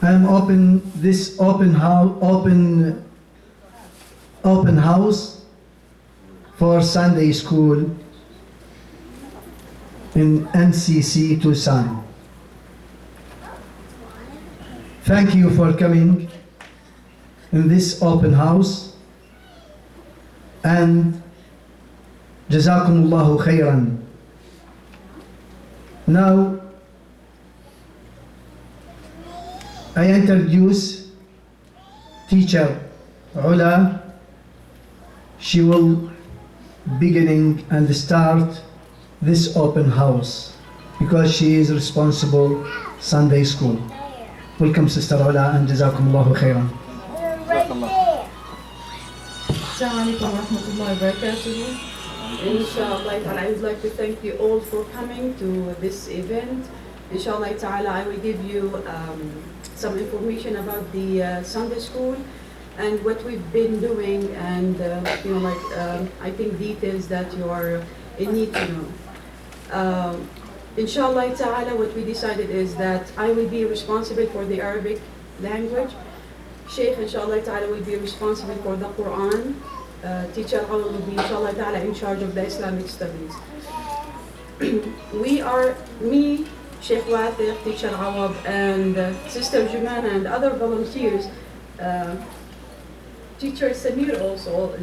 I'm open this open house for Sunday school in MCC Tucson. Thank you for coming in this open house, and Jazakumullahu khairan. Now I introduce teacher Ula. She will beginning and start this open house because she is responsible Sunday school. Welcome Sister Ula and Jazakumullahu khairan. Assalamu alaikum wa rahmatullahi wa barakatuh. Inshallah ta'ala, I would like to thank you all for coming to this event. Inshallah ta'ala, I will give you some information about the Sunday school and what we've been doing, and I think details that you are in need to know. Inshallah ta'ala, what we decided is that I will be responsible for the Arabic language. Sheikh inshallah ta'ala will be responsible for the Quran. Teacher Awad will be inshallah ta'ala in charge of the Islamic studies. We are, me, Sheikh Wathiq, Teacher Awad, and Sister Jumana and other volunteers. Teacher Samir also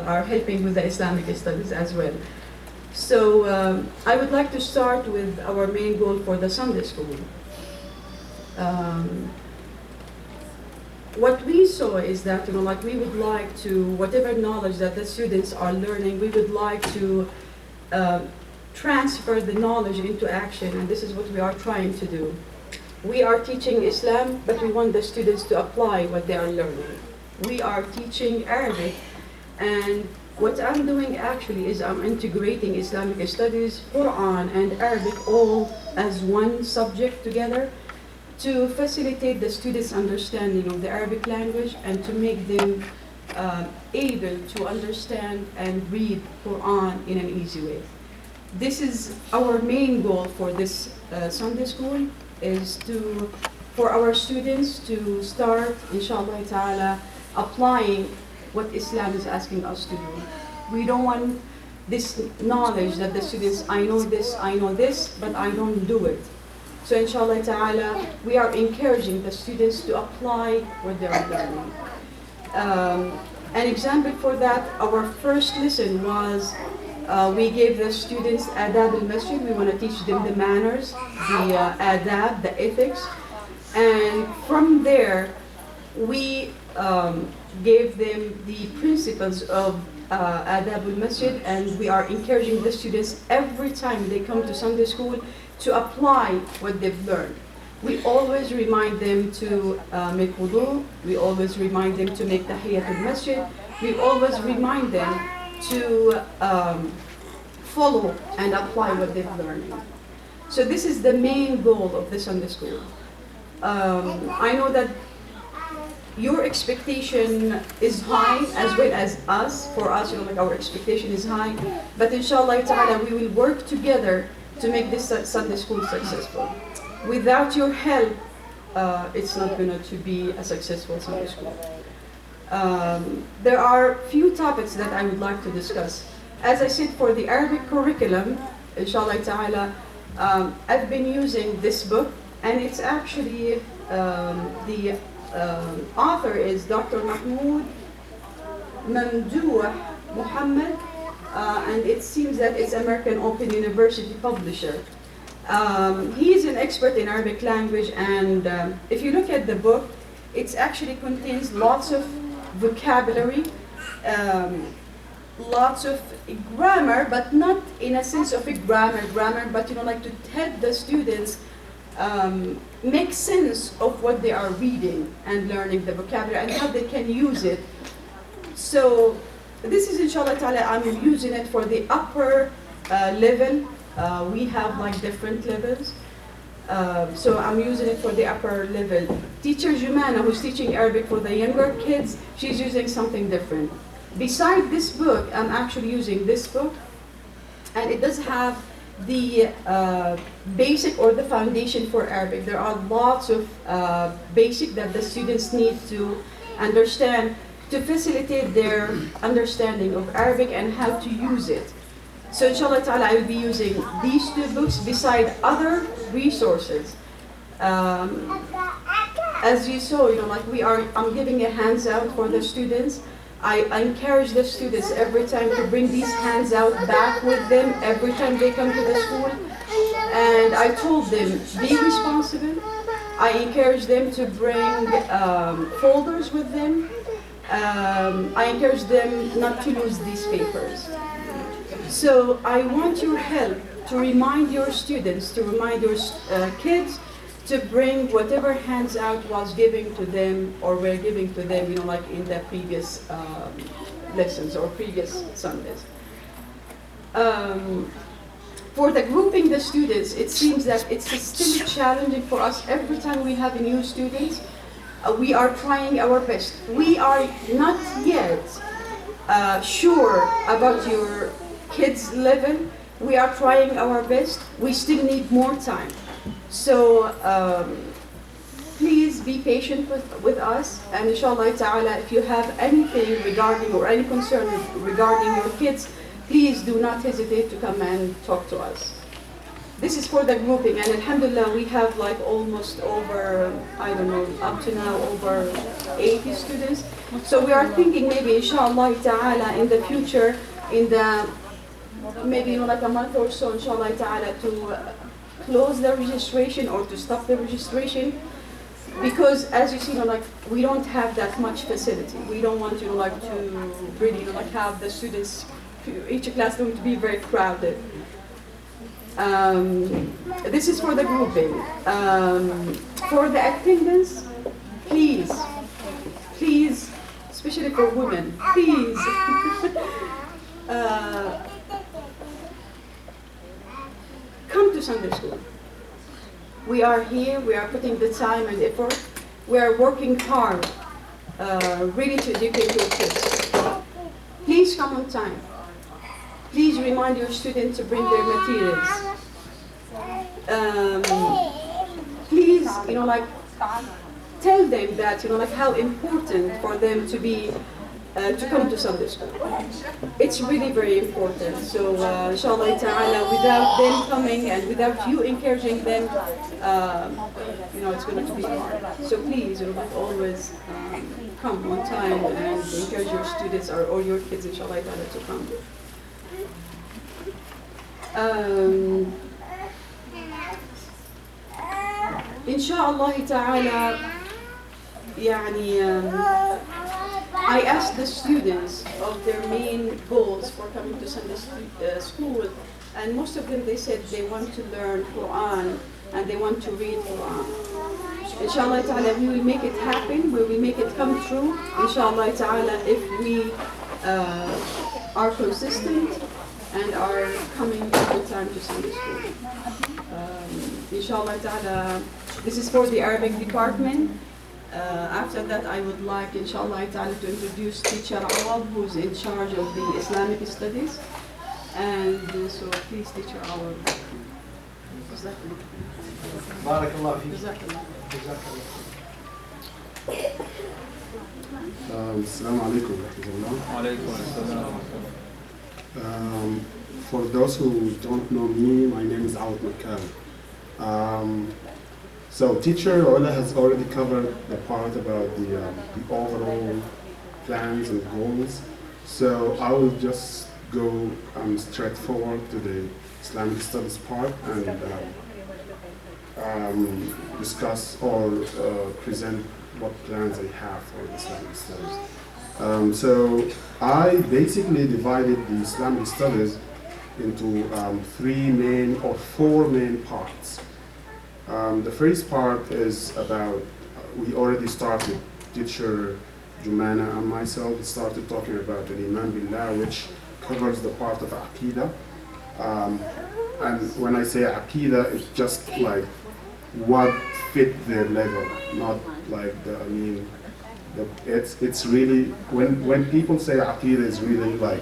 are helping with the Islamic studies as well. So I would like to start with our main goal for the Sunday school. What we saw is that, we would like to, whatever knowledge that the students are learning, we would like to transfer the knowledge into action, and this is what we are trying to do. We are teaching Islam, but we want the students to apply what they are learning. We are teaching Arabic, and what I'm doing actually is I'm integrating Islamic studies, Quran, and Arabic all as one subject together, to facilitate the students' understanding of the Arabic language and to make them able to understand and read Quran in an easy way. This is our main goal for this Sunday school, is for our students to start, inshallah ta'ala, applying what Islam is asking us to do. We don't want this knowledge that the students, I know this, but I don't do it. So inshallah ta'ala, we are encouraging the students to apply what they are learning. An example for that, our first lesson was, we gave the students adab al-masjid. We want to teach them the manners, the adab, the ethics. And from there, we gave them the principles of adab al-masjid, and we are encouraging the students every time they come to Sunday school to apply what they've learned. We always remind them to make wudu. We always remind them to make tahiyyat al-masjid. We always remind them to follow and apply what they've learned. So this is the main goal of the Sunday school. I know that your expectation is high as well as us. For us, our expectation is high. But inshallah ta'ala, we will work together to make this Sunday school successful. Without your help, it's not going to be a successful Sunday school. There are few topics that I would like to discuss. As I said, for the Arabic curriculum, inshallah ta'ala, I've been using this book, and it's actually, the author is Dr. Mahmoud Mamdouh Muhammad, and it seems that it's American Open University publisher. He is an expert in Arabic language, and if you look at the book, it actually contains lots of vocabulary, lots of grammar, but not in a sense of a grammar, but to help the students make sense of what they are reading and learning the vocabulary and how they can use it. So this is inshallah ta'ala, I'm using it for the upper level. We have different levels. So I'm using it for the upper level. Teacher Jumana, who's teaching Arabic for the younger kids, she's using something different. Beside this book, I'm actually using this book, and it does have the basic or the foundation for Arabic. There are lots of basic that the students need to understand to facilitate their understanding of Arabic and how to use it. So inshallah ta'ala, I will be using these two books beside other resources. As you saw, like I'm giving a hands out for the students. I encourage the students every time to bring these hands out back with them every time they come to the school. And I told them, be responsible. I encourage them to bring folders with them. I encourage them not to lose these papers. So I want your help to remind your students, to remind your kids to bring whatever hands out was given to them or were given to them, like in the previous lessons or previous Sundays. For the grouping the students, it seems that it's still challenging for us every time we have new students. We are trying our best. We are not yet sure about your kids' level. We are trying our best. We still need more time. So please be patient with us, and inshallah ta'ala, if you have anything regarding or any concern regarding your kids, please do not hesitate to come and talk to us. This is for the grouping, and alhamdulillah, we have like almost over, I don't know, up to now over 80 students. So we are thinking maybe inshallah ta'ala in the future, in the maybe like a month or so, inshallah ta'ala, to close the registration or to stop the registration, because as you see, like we don't have that much facility. We don't want like to really have the students, each class going to be very crowded. This is for the grouping. For the attendance, please, especially for women, please. Come to Sunday school. We are here, we are putting the time and effort. We are working hard, really to educate your kids. Please come on time. Please remind your students to bring their materials. Please, like tell them that, like how important for them to be to come to Sunday school. It's really very important. So inshallah ta'ala, without them coming and without you encouraging them, it's going to be hard. So please, always come on time and encourage your students or your kids, inshallah ta'ala, to come. Inshallah ta'ala, I asked the students of their main goals for coming to Sunday school, and most of them, they said they want to learn Quran and they want to read Quran. Inshallah ta'ala, we will make it happen, we will make it come true, inshallah ta'ala, if we are consistent and are coming every time to Sunday school. Inshallah ta'ala, this is for the Arabic department. After that, I would like, inshallah ta'ala, to introduce teacher Awad, who's in charge of the Islamic studies. And so please, teacher Awad. Barakallah fi. Assalamu alaikum. For those who don't know me, my name is Awad Makal. So teacher Ola has already covered the part about the overall plans and goals. So I will just go straight forward to the Islamic studies part and discuss or present what plans I have for the Islamic studies. So I basically divided the Islamic studies into four main parts. The first part is about, we already started, teacher Jumana and myself started talking about the Iman Billah, which covers the part of Aqidah. And when I say Aqidah, it's just like what fit their level, not like it's really, when people say Aqidah, it's really like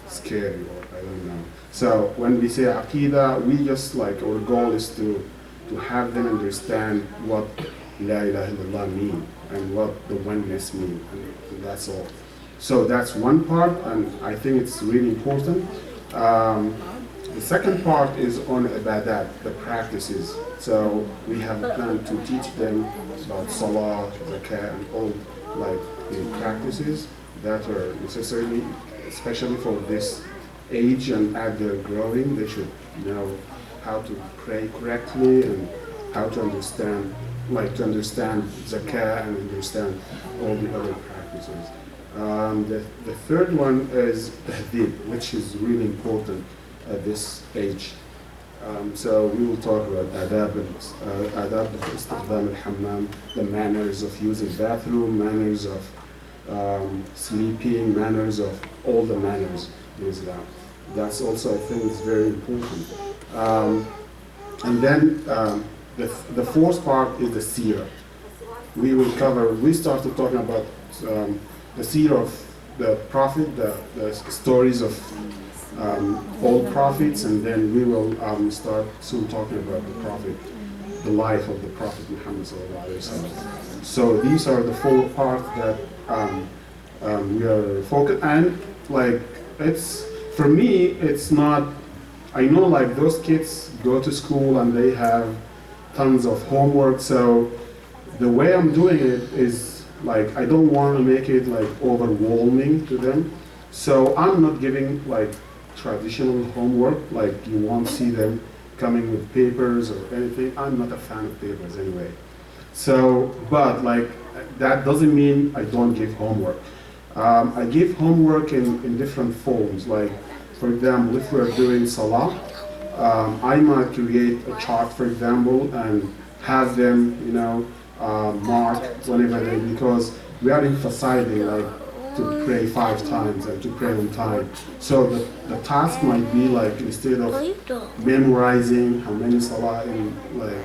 scary, or I don't know. So when we say Aqidah, we just like, our goal is to have them understand what La ilaha illallah mean and what the oneness mean, and that's all. So that's one part, and I think it's really important. The second part is on ibadat, the practices. So we have planned to teach them about salah, zakah, and all like the practices that are necessary, especially for this age, and as they're growing, they should know how to pray correctly and how to understand, zakah and understand all the other practices. The third one is tahdib, which is really important at this age. So we will talk about adab al-istikhdam al-hammam, the manners of using bathroom, manners of sleeping, manners of all the manners in Islam. That's also, I think, is very important. And then the fourth part is the seerah. We started talking about the seerah of the Prophet, the stories of old prophets, and then we will start soon talking about the Prophet, the life of the Prophet Muhammad sallallahu alaihi wasallam. So these are the four parts that we are focused, and like for me, it's not. I know like those kids go to school and they have tons of homework, so the way I'm doing it is like I don't want to make it like overwhelming to them. So I'm not giving like traditional homework, like you won't see them coming with papers or anything. I'm not a fan of papers anyway. So, but like that doesn't mean I don't give homework. I give homework in different forms. Like, for example, if we're doing salah, I might create a chart, for example, and have them, mark whenever they, because we are emphasizing like to pray 5 times and to pray on time. So the task might be like, instead of memorizing how many salah in like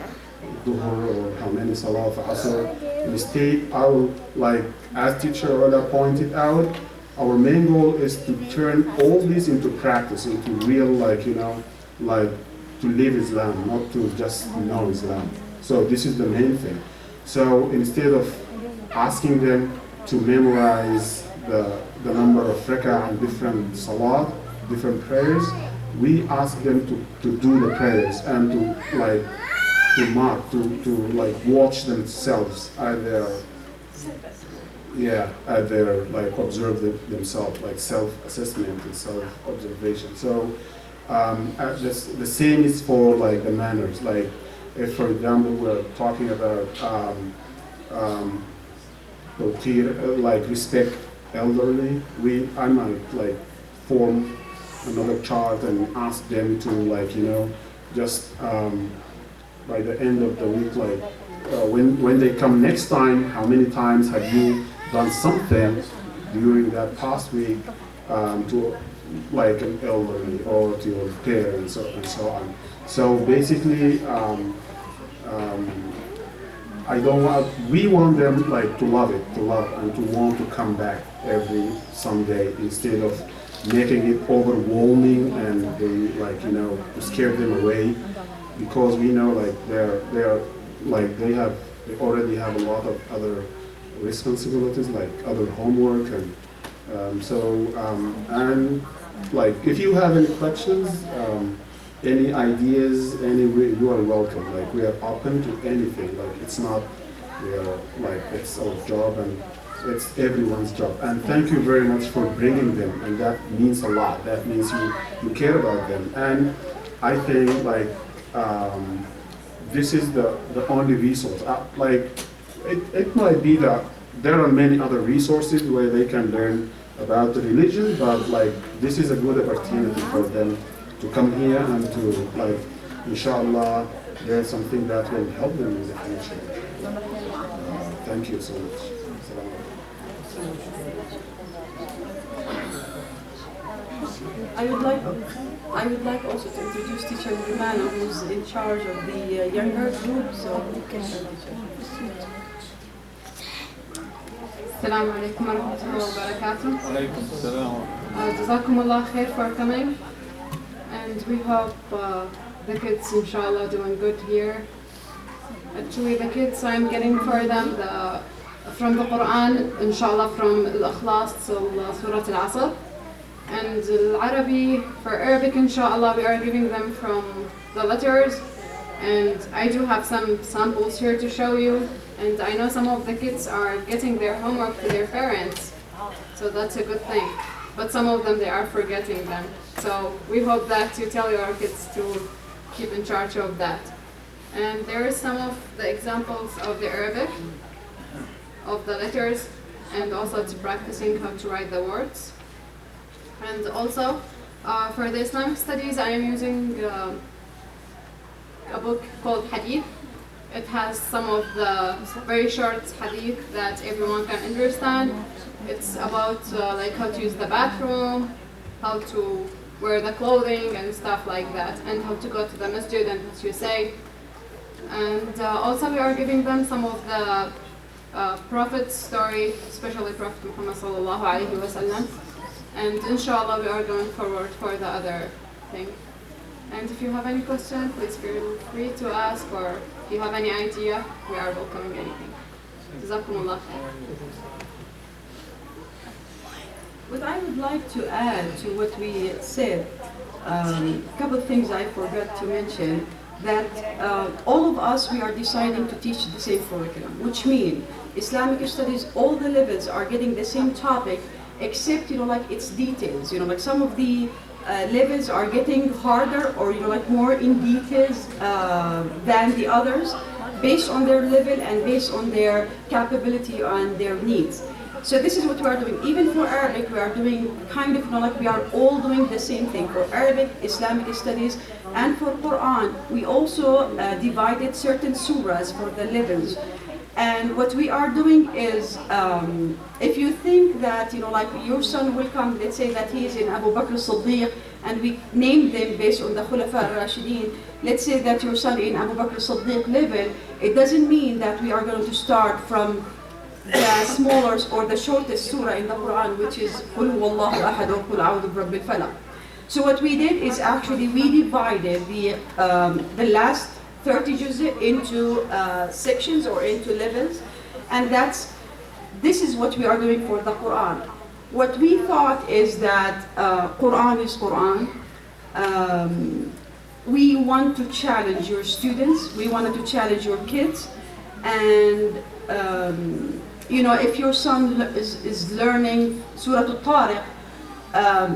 Dhuhr or how many salah of Asr, instead I will, like as teacher Ola pointed out, our main goal is to turn all this into practice, into real like to live Islam, not to just know Islam. So this is the main thing. So instead of asking them to memorize the number of rak'ah and different salat, different prayers, we ask them to do the prayers and to mark, to watch themselves at their like observe themselves, like self-assessment and self-observation. So the same is for like the manners. Like if, for example, we're talking about like respect elderly, I might like form another chart and ask them to just by the end of the week, when they come next time, how many times have you done something during that past week to like an elderly or to your parents and so on. So basically, we want them like to love and to want to come back every Sunday, instead of making it overwhelming and to scare them away, because we know like they already have a lot of other responsibilities, like other homework, and and like if you have any questions, any ideas, you are welcome. Like we are open to anything. Like it's not, it's our job and it's everyone's job. And thank you very much for bringing them, and that means a lot. That means you care about them. And I think this is the only resource. It might be that there are many other resources where they can learn about the religion, but this is a good opportunity for them to come here and to inshallah learn something that will help them in the future. Thank you so much. I would like also to introduce teacher Rumana, who's in charge of the younger group, so you can teacher. Assalamu alaikum wa rahmatullahi wa barakatuh. Alaikum salam. Jazakum Allah khair for coming. and we hope the kids, inshallah, doing good here. Actually, the kids, I'm getting for them from the Quran, inshallah, from Al-Ikhlas till Surah Al-Asr. And Al-Arabi, for Arabic, inshallah, we are giving them from the letters. And I do have some samples here to show you. And I know some of the kids are getting their homework to their parents. So that's a good thing. But some of them, they are forgetting them. So we hope that you tell your kids to keep in charge of that. And there are some of the examples of the Arabic, of the letters, and also to practicing how to write the words. And also, for the Islamic studies, I am using a book called Hadith. It has some of the very short hadith that everyone can understand. It's about like how to use the bathroom, how to wear the clothing and stuff like that, and how to go to the masjid and what you say. And also we are giving them some of the Prophet's story, especially Prophet Muhammad sallallahu alaihi wasallam. And inshallah we are going forward for the other thing. And if you have any question, please feel free to ask, or if you have any idea, we are welcoming anything. Jazakumullah khair. What I would like to add to what we said, a couple of things I forgot to mention, that all of us, we are deciding to teach the same curriculum, which means Islamic studies, all the levels are getting the same topic, except, like its details. Like some of the levels are getting harder, or like more in details than the others, based on their level and based on their capability and their needs. So this is what we are doing. Even for Arabic, we are doing kind of, like we are all doing the same thing. For Arabic, Islamic studies, and for Quran, we also divided certain surahs for the levels. And what we are doing is, if you think that, like your son will come, let's say that he is in Abu Bakr as-Siddiq, and we named them based on the Khulafa al-Rashidin, let's say that your son in Abu Bakr as-Siddiq level, it doesn't mean that we are going to start from the smallest or the shortest surah in the Quran, which is Qul Huwallahu Ahad or Qul A'udhu Birabbil Falaq. So what we did is actually we divided the last 30 juz into sections or into levels, and this is what we are doing for the Quran. What we thought is that Quran is Quran. We want to challenge your students, we wanted to challenge your kids, and if your son is learning Surah Al-Tariq,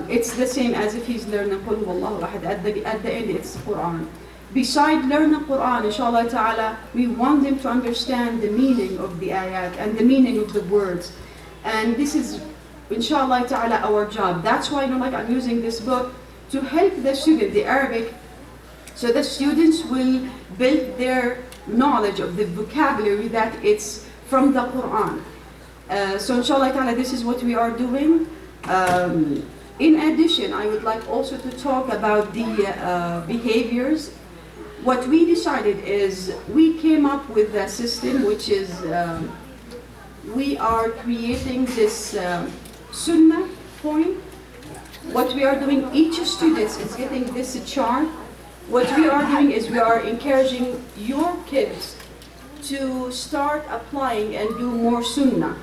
it's the same as if he's learning Qul Huwallahu Ahad. At the end, it's Quran. Besides learning Quran, inshallah ta'ala, we want them to understand the meaning of the ayat and the meaning of the words. And this is, inshallah ta'ala, our job. That's why, like I'm using this book to help the student, the Arabic, so the students will build their knowledge of the vocabulary that it's from the Quran. So inshallah ta'ala, this is what we are doing. In addition, I would like also to talk about the behaviors. What we decided is we came up with a system which is we are creating this sunnah point. What we are doing, each student is getting this chart. What we are doing is we are encouraging your kids to start applying and do more sunnah.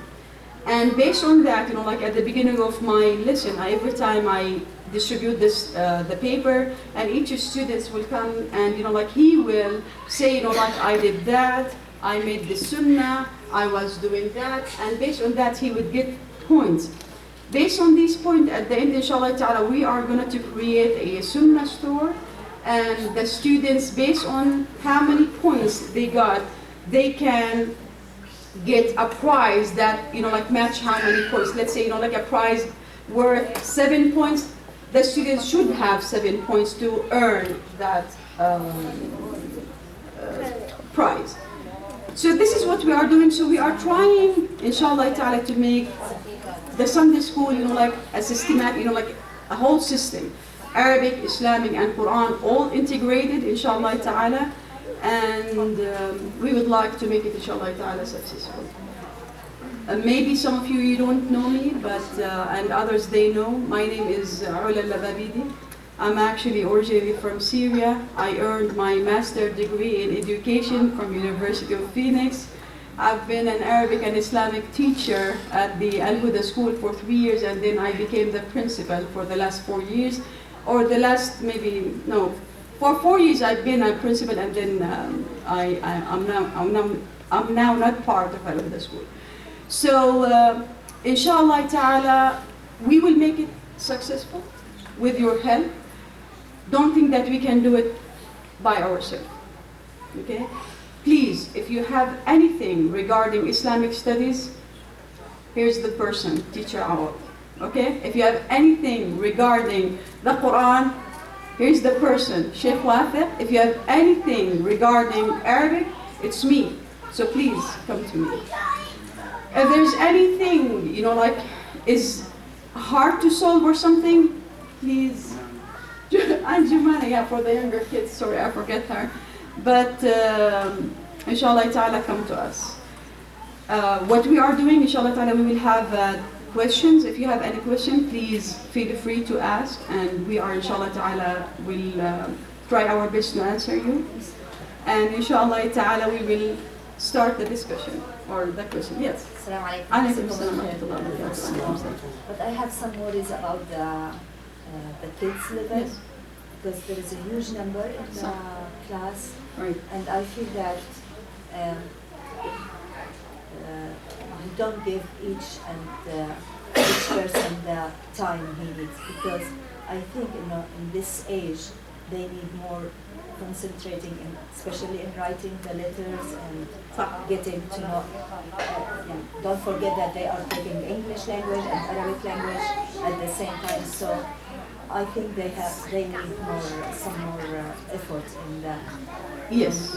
And based on that, like at the beginning of my lesson, every time I distribute this, the paper, and each student will come and, like he will say, like I did that, I made the sunnah, I was doing that, and based on that he would get points. Based on these points, at the end, inshallah ta'ala, we are going to create a sunnah store, and the students, based on how many points they got, they can get a prize that, like match how many points. Let's say, like a prize worth 7 points, the students should have 7 points to earn that prize. So this is what we are doing. So we are trying, inshallah ta'ala, to make the Sunday school, like a systematic, like a whole system. Arabic, Islamic, and Quran all integrated, inshallah ta'ala. And we would like to make it, inshallah ta'ala, successful. Maybe some of you don't know me, but and others they know. My name is Ula Lababidi. I'm actually originally from Syria. I earned my master's degree in education from University of Phoenix. I've been an Arabic and Islamic teacher at the Al-Huda School for 3 years, and then I became the principal for the last 4 years, or the last maybe, no, for 4 years I've been a principal, and then I'm now not part of Al-Huda School. So, inshallah ta'ala, we will make it successful with your help. Don't think that we can do it by ourselves, okay? Please, if you have anything regarding Islamic studies, here's the person, Teacher Awad, okay? If you have anything regarding the Quran, here's the person, Sheikh Wafiq. If you have anything regarding Arabic, it's me. So please, come to me. If there's anything, you know, like, is hard to solve or something, please. And Jumana, yeah, for the younger kids, sorry, I forget her. But inshallah ta'ala, come to us. What we are doing, inshallah ta'ala, we will have questions. If you have any question, please feel free to ask, and we are, inshallah ta'ala, will try our best to answer you. And inshallah ta'ala, we will start the discussion or the question. Yes. Assalamu Alaikum alaikum. salam wa rahmatullahi wa barakatuh. But I have some worries about the kids level, Yes. because there is a huge number in the class, Right. and I feel that we don't give each person the time he needs, because I think in this age they need more concentrating, especially in writing the letters and getting to know. Don't forget that they are taking English language and Arabic language at the same time. So I think they need some more effort in that. Yes.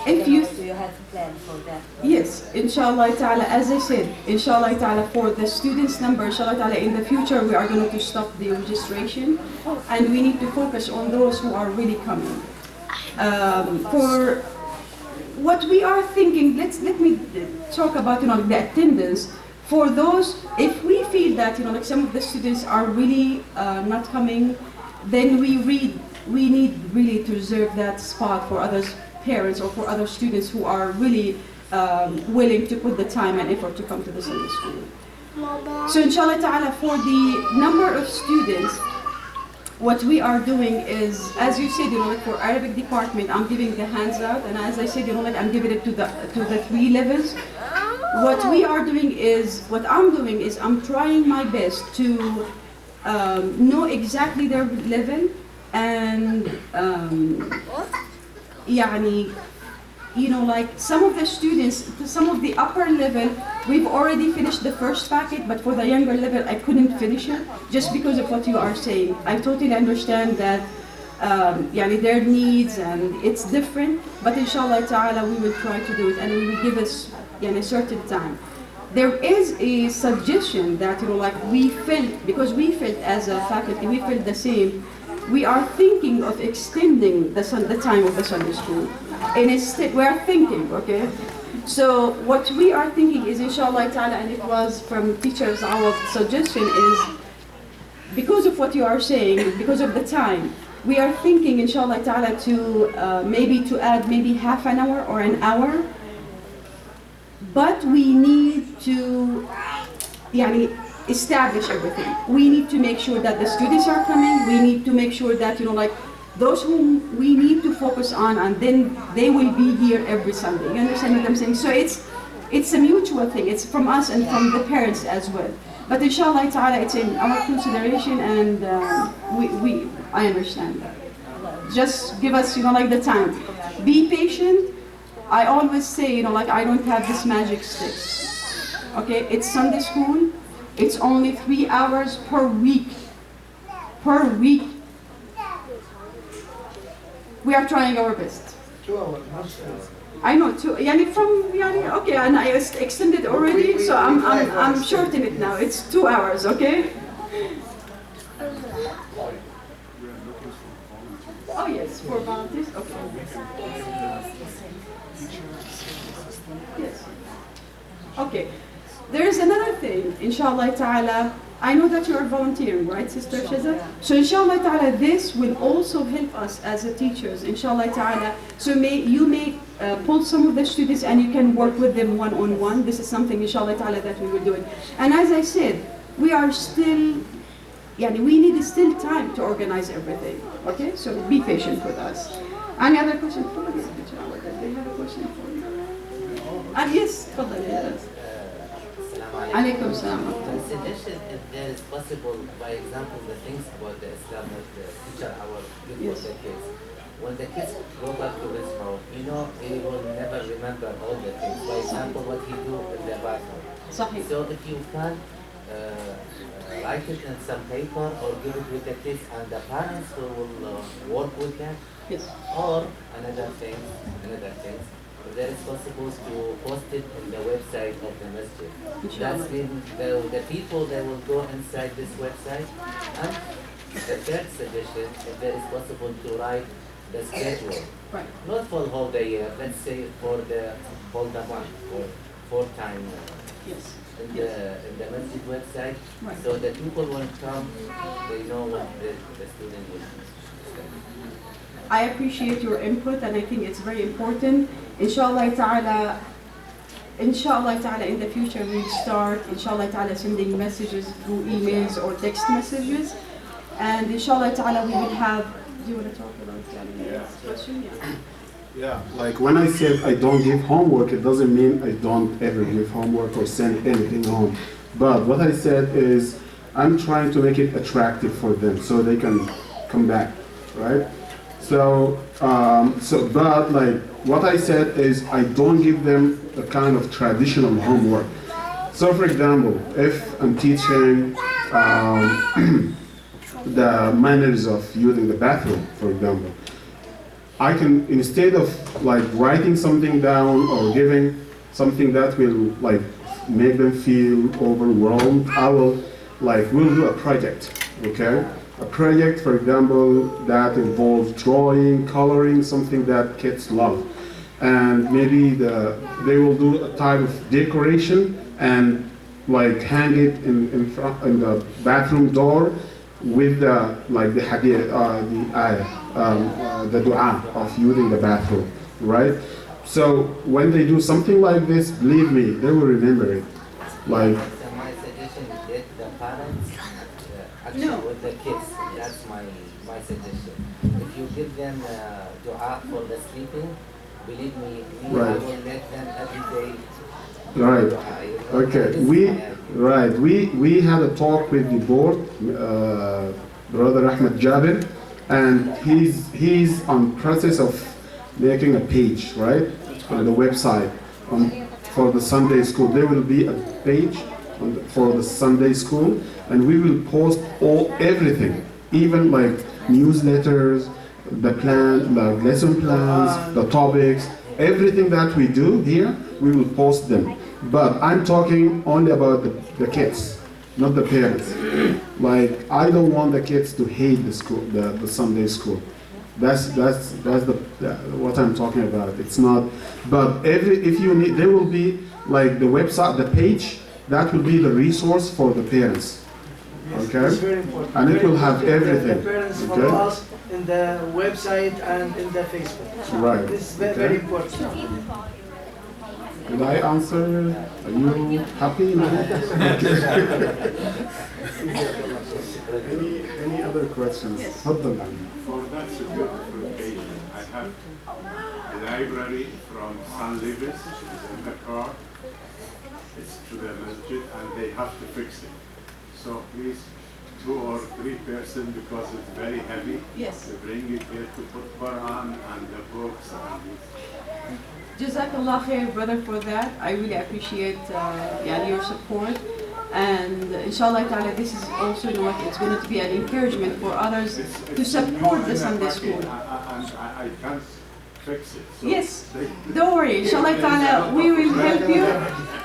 And, If you do you have a plan for that? Yes, inshallah ta'ala, as I said, inshallah ta'ala, for the students number, inshallah ta'ala, in the future we are going to stop the registration, and we need to focus on those who are really coming. For what we are thinking, let me talk about, you know, the attendance. For those, if we feel that, you know, like some of the students are really not coming, then we need really to reserve that spot for others, parents or for other students who are really willing to put the time and effort to come to the Sunday school. So inshallah ta'ala, for the number of students, what we are doing is, as you said, you know, like for Arabic department, I'm giving the hands out, and as I said, you know, like I'm giving it to the 3 levels. What I'm doing is I'm trying my best to know exactly their level, and يعني, you know, like some of the students, some of the upper level, we've already finished the first packet, but for the younger level, I couldn't finish it just because of what you are saying. I totally understand that يعني, their needs, and it's different, but inshallah ta'ala, we will try to do it, and we will give us يعني, a certain time. There is a suggestion that, you know, like we felt, because we felt as a faculty, we felt the same. We are thinking of extending the time of the Sunday school. And we are thinking, okay? So what we are thinking is, inshallah ta'ala, and it was from teachers, our suggestion is, because of what you are saying, because of the time, we are thinking, inshallah ta'ala, to maybe to add maybe half an hour or an hour. But we need to يعني, establish everything. We need to make sure that the students are coming. We need to make sure that, you know, like those whom we need to focus on, and then they will be here every Sunday. You understand what I'm saying? So it's a mutual thing. It's from us and from the parents as well. But inshallah ta'ala, it's in our consideration, and I understand that. Just give us, you know, like the time. Be patient. I always say, you know, like I don't have this magic stick. Okay, it's Sunday school. It's only 3 hours per week. Per week. We are trying our best. 2 hours. I know, يعني from, يعني, okay, and I extended already, so I'm shortening it now. It's 2 hours, okay? Oh yes, for volunteers, okay. Yes. Okay. There is another thing, inshallah ta'ala. I know that you are volunteering, right, Sister Shaza? So inshallah ta'ala, this will also help us as a teachers, inshallah ta'ala. So you may pull some of the students and you can work with them one-on-one. This is something, inshallah ta'ala, that we will do it. And as I said, we are still, we need still time to organize everything, okay? So be patient with us. Any other question? They have a question for you. Yes, تفضل يا عليكم السلام. My suggestion, if there is possible, by example, the things about the Islam that the teacher our give Yes. for the kids. When the kids go back to his home, he will never remember all the things. For example, what he do in the bathroom. صحيح. So if you can write it in some paper or give it with the kids and the parents who will work with them, Yes. or another thing, if there is possible to post it in the website of the masjid. That's mean the people they will go inside this website. And the third suggestion, if there is possible to write the schedule, Right. not for the whole day, let's say for the whole month or 4 times Yes. in the masjid website, Right. so that people when come, they know what the student will study. I appreciate your input and I think it's very important. Inshallah ta'ala, in the future we'll start, inshallah ta'ala, sending messages through emails or text messages. And inshallah ta'ala, we will have, do you want to talk about this question? Yeah, like when I said I don't give homework, it doesn't mean I don't ever give homework or send anything home. But what I said is I'm trying to make it attractive for them so they can come back, right? So, but like what I said is I don't give them a kind of traditional homework. So for example, if I'm teaching the manners of using the bathroom, for example, I can, instead of like writing something down or giving something that will like make them feel overwhelmed, we'll do a project, okay? A project, for example, that involves drawing, coloring, something that kids love. And maybe they will do a type of decoration and like hang it in front in the bathroom door with the hadith, the dua of using the bathroom, right? So when they do something like this, believe me, they will remember it. Like. So my suggestion is get the parents actually with the kids. That's my suggestion. If you give them dua for the sleeping, believe me, I will let them every day. Right. Okay. We had a talk with the board, Brother Ahmed Jabir, and he's on process of making a page, right, on the website for the Sunday school. There will be a page for the Sunday school, and we will post everything, even like newsletters, the plan, the lesson plans, the topics, everything that we do here, we will post them. But I'm talking only about the kids, not the parents. Like, I don't want the kids to hate the school, the Sunday school. That's what I'm talking about. It's not. But if you need, there will be like the website, the page that will be the resource for the parents. Okay, it's very important. and it will have everything. The parents Okay? follow us in the website and in the Facebook. Right. This is very important. Did I answer? Are you happy? Any other questions? Yes. تفضل. For that certification, I have a library from San Luis in the car. It's to the masjid and they have to fix it. So please, 2 or 3 person because it's very heavy. Yes. To bring it here to put Quran and the books and Jazakallah khair, brother, for that. I really appreciate your support. And inshallah ta'ala, this is also it's going to be an encouragement for others to support the Sunday school. And I can't fix it. So Yes, don't worry. Inshallah ta'ala, we will help you.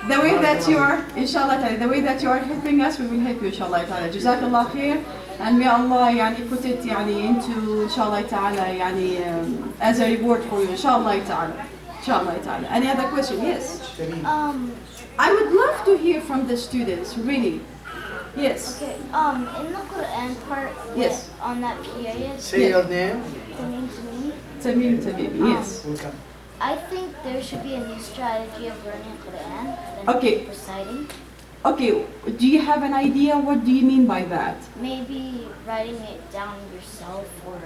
The way that you are, inshallah ta'ala, the way that you are helping us, we will help you, inshallah ta'ala. Jazakallah khair. And may Allah put it into, inshallah ta'ala, as a reward for you, inshallah ta'ala. Inshallah ta'ala. Any other question? Yes. I would love to hear from the students, really. Yes. Okay, in the Quran part, Yes. on that period, Say your name. Tamim, yes. Welcome. I think there should be a new strategy of learning Quran than Okay. reciting. Okay, do you have an idea? What do you mean by that? Maybe writing it down yourself or,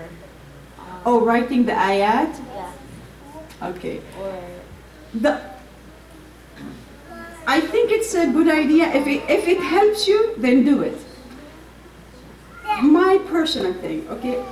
Oh, writing the ayat? yeah, Okay. or, I think it's a good idea. If it helps you, then do it. My personal thing, okay?